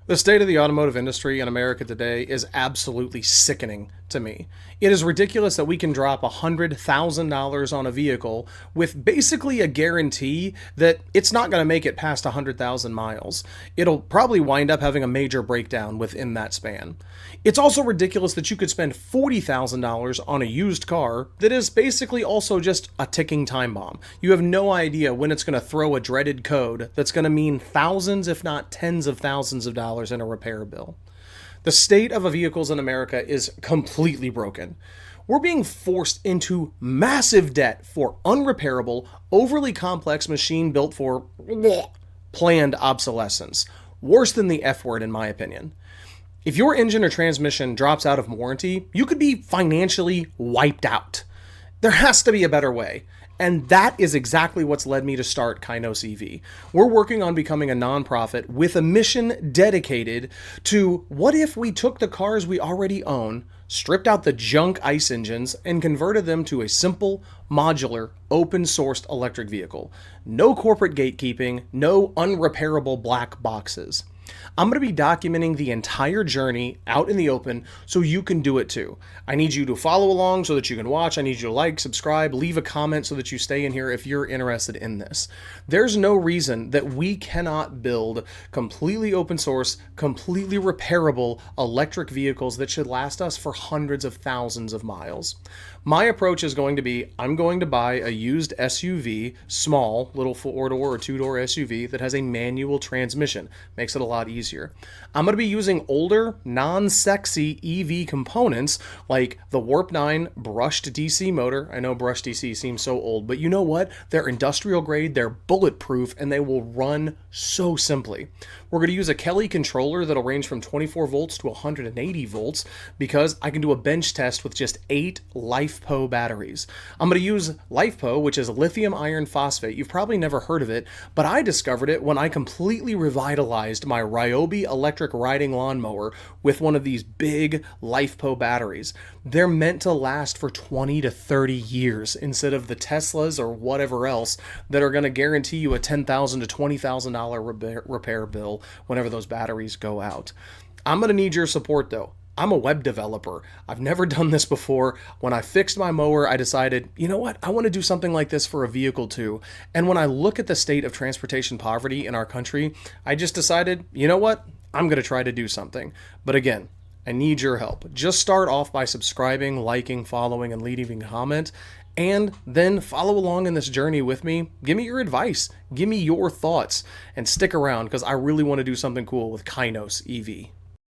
The state of the automotive industry in America today is absolutely sickening to me. It is ridiculous that we can drop $100,000 on a vehicle with basically a guarantee that it's not going to make it past 100,000 miles. It'll probably wind up having a major breakdown within that span. It's also ridiculous that you could spend $40,000 on a used car that is basically also just a ticking time bomb. You have no idea when it's going to throw a dreaded code that's going to mean thousands, if not tens of thousands of dollars in a repair bill. The state of vehicles in America is completely broken. We're being forced into massive debt for unrepairable, overly complex machine built for planned obsolescence. Worse than the F word, in my opinion. If your engine or transmission drops out of warranty, you could be financially wiped out. There has to be a better way. And that is exactly what's led me to start Kainos EV. We're working on becoming a nonprofit with a mission dedicated to what if we took the cars we already own, stripped out the junk ICE engines, and converted them to a simple, modular, open-sourced electric vehicle. No corporate gatekeeping, no unrepairable black boxes. I'm going to be documenting the entire journey out in the open so you can do it too. I need you to follow along so that you can watch. I need you to like, subscribe, leave a comment so that you stay in here if you're interested in this. There's no reason that we cannot build completely open source, completely repairable electric vehicles that should last us for hundreds of thousands of miles. My approach is going to be, I'm going to buy a used SUV, small, little 4-door or 2-door SUV that has a manual transmission. Makes it a lot easier. I'm going to be using older, non-sexy EV components like the Warp 9 brushed DC motor. I know brushed DC seems so old, but you know what? They're industrial grade, they're bulletproof, and they will run so simply. We're going to use a Kelly controller that'll range from 24 volts to 180 volts because I can do a bench test with just 8 LifePo batteries. I'm going to use LifePo, which is lithium iron phosphate. You've probably never heard of it, but I discovered it when I completely revitalized my Ryobi electric riding lawnmower with one of these big LifePo batteries. They're meant to last for 20 to 30 years instead of the Teslas or whatever else that are going to guarantee you a $10,000 to $20,000 repair bill whenever those batteries go out. I'm going to need your support though. I'm a web developer. I've never done this before. When I fixed my mower, I decided, you know what? I want to do something like this for a vehicle too. And when I look at the state of transportation poverty in our country, I just decided, you know what? I'm going to try to do something. But again, I need your help. Just start off by subscribing, liking, following, and leaving a comment. And then follow along in this journey with me. Give me your advice. Give me your thoughts. And stick around because I really want to do something cool with Kainos EV.